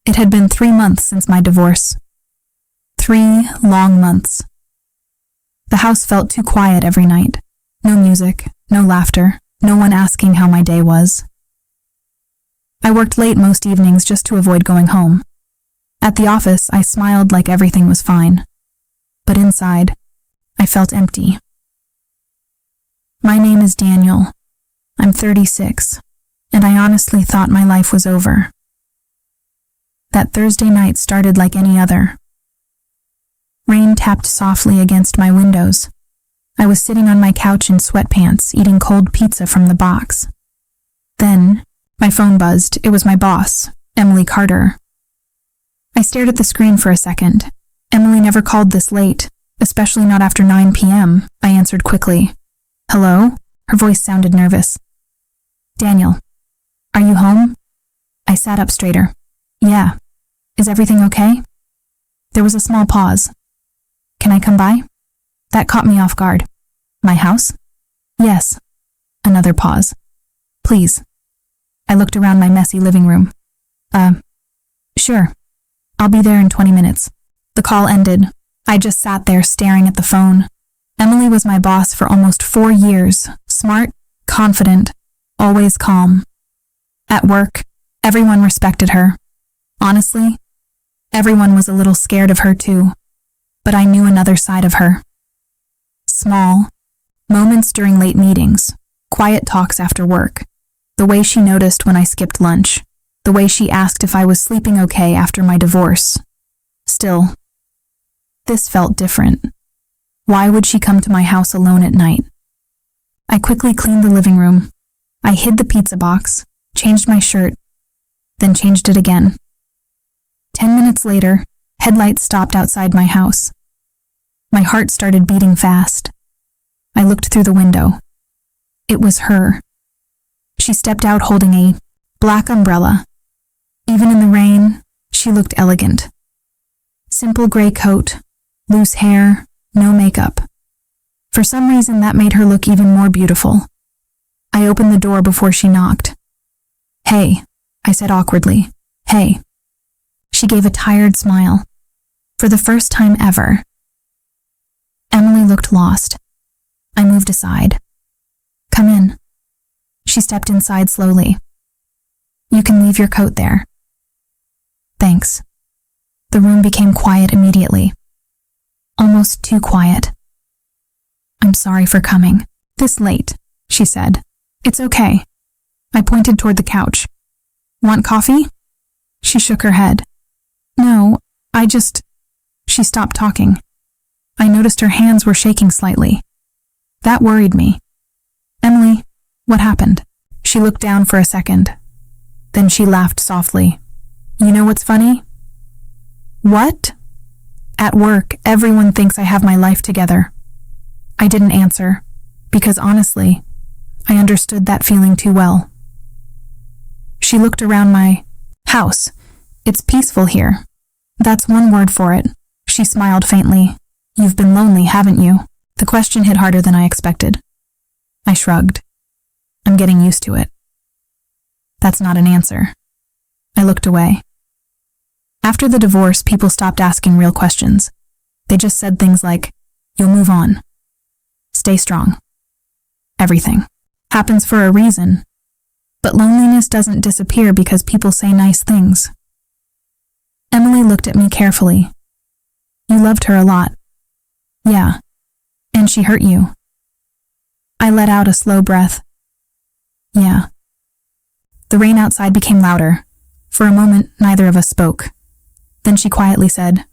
It had been 3 months since my divorce. 3 long months. The house felt too quiet every night. No music, no laughter, no one asking how my day was. I worked late most evenings just to avoid going home. At the office, I smiled like everything was fine. But inside, I felt empty. My name is Daniel. I'm 36, and I honestly thought my life was over. That Thursday night started like any other. Rain tapped softly against my windows. I was sitting on my couch in sweatpants, eating cold pizza from the box. Then, my phone buzzed. It was my boss, Emily Carter. I stared at the screen for a second. Emily never called this late, especially not after 9 p.m., I answered quickly. Hello? Her voice sounded nervous. Daniel, are you home? I sat up straighter. Yeah. Is everything okay? There was a small pause. Can I come by? That caught me off guard. My house? Yes. Another pause. Please. I looked around my messy living room. Sure. I'll be there in 20 minutes. The call ended. I just sat there staring at the phone. Emily was my boss for almost 4 years. Smart, confident, always calm. At work, everyone respected her. Honestly, everyone was a little scared of her too. But I knew another side of her. Small, moments during late meetings, quiet talks after work, the way she noticed when I skipped lunch, the way she asked if I was sleeping okay after my divorce. Still, this felt different. Why would she come to my house alone at night? I quickly cleaned the living room. I hid the pizza box, changed my shirt, then changed it again. 10 minutes later, headlights stopped outside my house. My heart started beating fast. I looked through the window. It was her. She stepped out holding a black umbrella. Even in the rain, she looked elegant. Simple gray coat, loose hair, no makeup. For some reason, that made her look even more beautiful. I opened the door before she knocked. Hey, I said awkwardly. Hey. She gave a tired smile. For the first time ever. Emily looked lost. I moved aside. Come in. She stepped inside slowly. You can leave your coat there. Thanks. The room became quiet immediately. Almost too quiet. I'm sorry for coming. This late, she said. It's okay. I pointed toward the couch. Want coffee? She shook her head. No, She stopped talking. I noticed her hands were shaking slightly. That worried me. Emily, what happened? She looked down for a second. Then she laughed softly. You know what's funny? What? At work, everyone thinks I have my life together. I didn't answer, because honestly, I understood that feeling too well. She looked around my house. It's peaceful here. That's one word for it. She smiled faintly. You've been lonely, haven't you? The question hit harder than I expected. I shrugged. I'm getting used to it. That's not an answer. I looked away. After the divorce, people stopped asking real questions. They just said things like, you'll move on. Stay strong. Everything happens for a reason. But loneliness doesn't disappear because people say nice things. Emily looked at me carefully. You loved her a lot. Yeah. And she hurt you. I let out a slow breath. Yeah. The rain outside became louder. For a moment, neither of us spoke. Then she quietly said,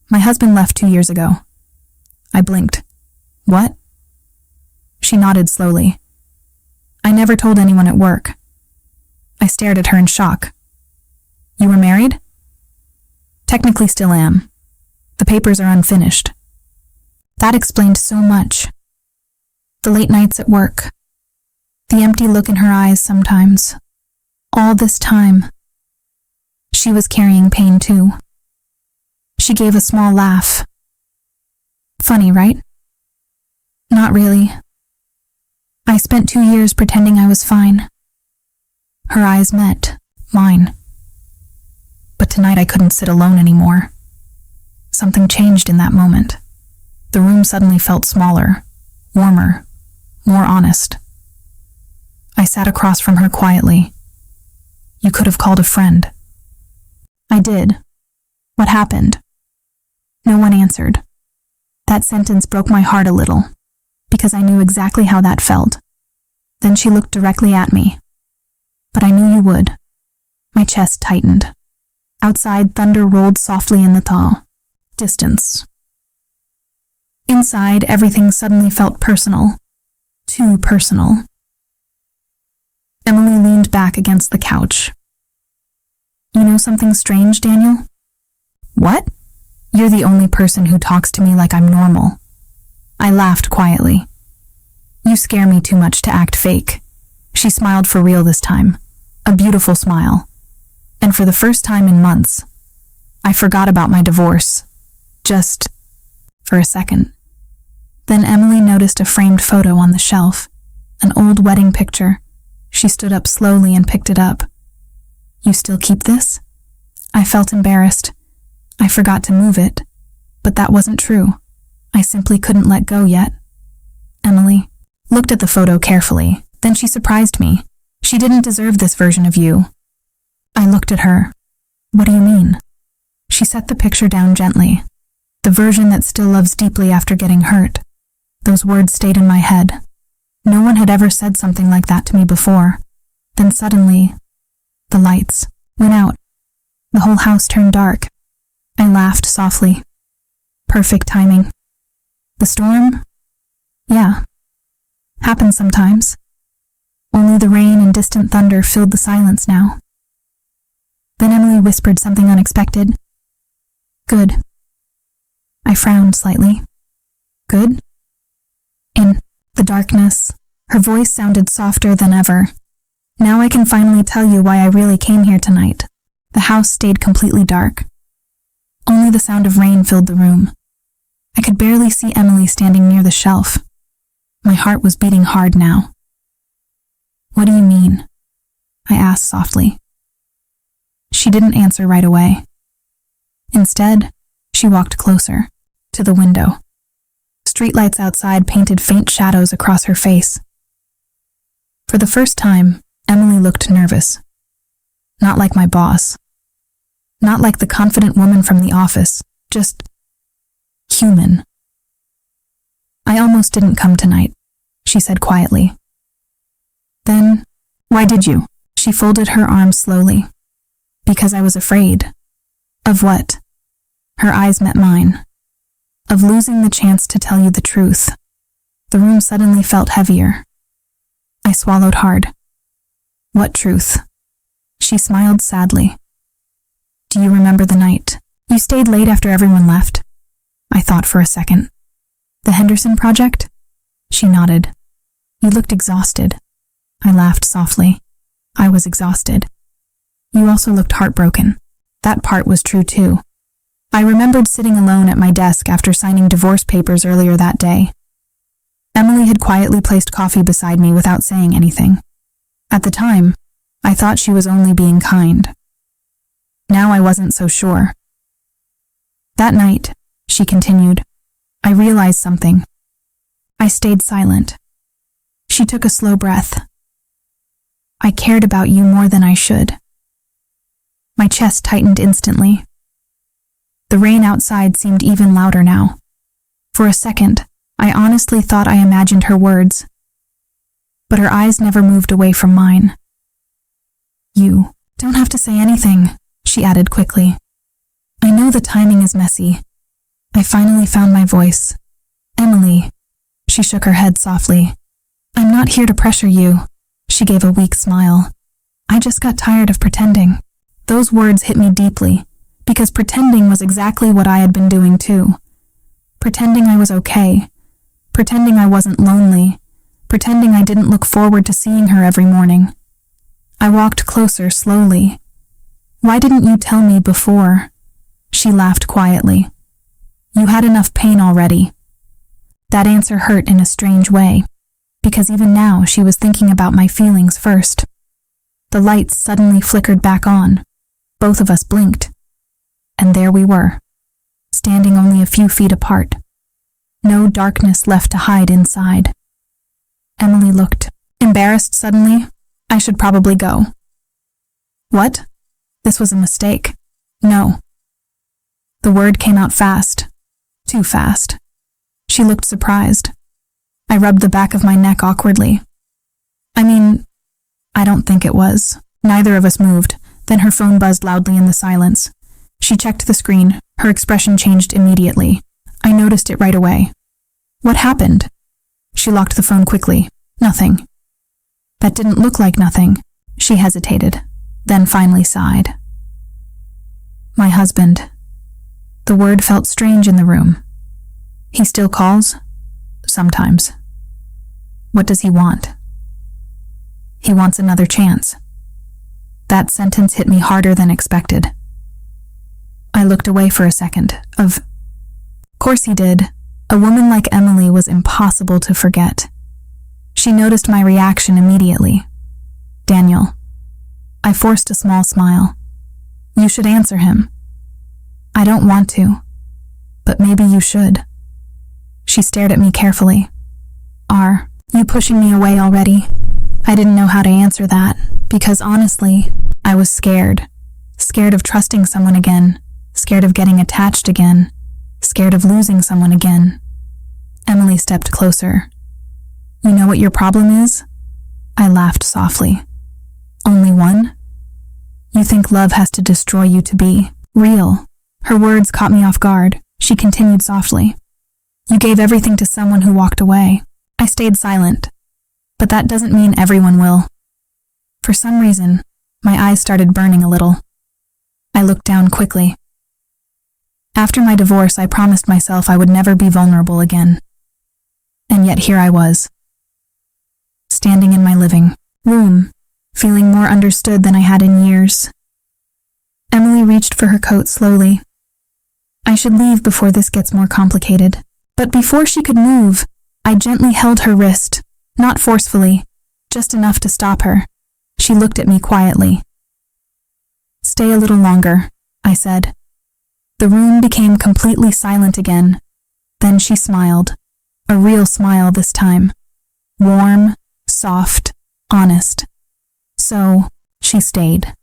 My husband left 2 years ago. I blinked. What? She nodded slowly. I never told anyone at work. I stared at her in shock. You were married? Technically still am. The papers are unfinished. That explained so much. The late nights at work. The empty look in her eyes sometimes. All this time. She was carrying pain too. She gave a small laugh. Funny, right? Not really. I spent 2 years pretending I was fine. Her eyes met mine. tonight I couldn't sit alone anymore. Something changed in that moment. The room suddenly felt smaller, warmer, more honest. I sat across from her quietly. You could have called a friend. I did. What happened? No one answered. That sentence broke my heart a little, because I knew exactly how that felt. Then she looked directly at me. But I knew you would. My chest tightened. Outside, thunder rolled softly in the thaw. Distance. Inside, everything suddenly felt personal. Too personal. Emily leaned back against the couch. You know something strange, Daniel? What? You're the only person who talks to me like I'm normal. I laughed quietly. You scare me too much to act fake. She smiled for real this time. A beautiful smile. And for the first time in months, I forgot about my divorce. Just for a second. Then Emily noticed a framed photo on the shelf, an old wedding picture. She stood up slowly and picked it up. You still keep this? I felt embarrassed. I forgot to move it, but that wasn't true. I simply couldn't let go yet. Emily looked at the photo carefully, then she surprised me. She didn't deserve this version of you. I looked at her. What do you mean? She set the picture down gently. The version that still loves deeply after getting hurt. Those words stayed in my head. No one had ever said something like that to me before. Then suddenly, the lights went out. The whole house turned dark. I laughed softly. Perfect timing. The storm? Yeah. Happens sometimes. Only the rain and distant thunder filled the silence now. Then Emily whispered something unexpected. Good. I frowned slightly. Good? In the darkness, her voice sounded softer than ever. Now I can finally tell you why I really came here tonight. The house stayed completely dark. Only the sound of rain filled the room. I could barely see Emily standing near the shelf. My heart was beating hard now. What do you mean? I asked softly. She didn't answer right away. Instead, she walked closer, to the window. Streetlights outside painted faint shadows across her face. For the first time, Emily looked nervous. Not like my boss. Not like the confident woman from the office. Just human. I almost didn't come tonight, she said quietly. Then, why did you? She folded her arms slowly. Because I was afraid. Of what? Her eyes met mine. Of losing the chance to tell you the truth. The room suddenly felt heavier. I swallowed hard. What truth? She smiled sadly. Do you remember the night? You stayed late after everyone left. I thought for a second. The Henderson project? She nodded. You looked exhausted. I laughed softly. I was exhausted. You also looked heartbroken. That part was true too. I remembered sitting alone at my desk after signing divorce papers earlier that day. Emily had quietly placed coffee beside me without saying anything. At the time, I thought she was only being kind. Now I wasn't so sure. That night, she continued, I realized something. I stayed silent. She took a slow breath. I cared about you more than I should. My chest tightened instantly. The rain outside seemed even louder now. For a second, I honestly thought I imagined her words. But her eyes never moved away from mine. You don't have to say anything, she added quickly. I know the timing is messy. I finally found my voice. Emily. She shook her head softly. I'm not here to pressure you. She gave a weak smile. I just got tired of pretending. Those words hit me deeply, because pretending was exactly what I had been doing too. Pretending I was okay. Pretending I wasn't lonely. Pretending I didn't look forward to seeing her every morning. I walked closer slowly. Why didn't you tell me before? She laughed quietly. You had enough pain already. That answer hurt in a strange way, because even now she was thinking about my feelings first. The lights suddenly flickered back on. Both of us blinked. and there we were, standing only a few feet apart. No darkness left to hide inside. Emily looked embarrassed suddenly. I should probably go. What? This was a mistake. No. The word came out fast. Too fast. She looked surprised. I rubbed the back of my neck awkwardly. I don't think it was. Neither of us moved. Then her phone buzzed loudly in the silence. She checked the screen. Her expression changed immediately. I noticed it right away. What happened? She locked the phone quickly. Nothing. That didn't look like nothing. She hesitated, then finally sighed. My husband. The word felt strange in the room. He still calls? Sometimes. What does he want? He wants another chance. That sentence hit me harder than expected. I looked away for a second. Of course he did. A woman like Emily was impossible to forget. She noticed my reaction immediately. Daniel. I forced a small smile. You should answer him. I don't want to, but maybe you should. She stared at me carefully. Are you pushing me away already? I didn't know how to answer that, because honestly, I was scared. Scared of trusting someone again, scared of getting attached again, scared of losing someone again. Emily stepped closer. You know what your problem is? I laughed softly. Only one? You think love has to destroy you to be real. Her words caught me off guard. She continued softly. You gave everything to someone who walked away. I stayed silent. But that doesn't mean everyone will. For some reason, my eyes started burning a little. I looked down quickly. After my divorce, I promised myself I would never be vulnerable again. And yet here I was, standing in my living room, feeling more understood than I had in years. Emily reached for her coat slowly. I should leave before this gets more complicated. But before she could move, I gently held her wrist, not forcefully, just enough to stop her. She looked at me quietly. Stay a little longer, I said. The room became completely silent again. Then she smiled, a real smile this time. Warm, soft, honest. So, she stayed.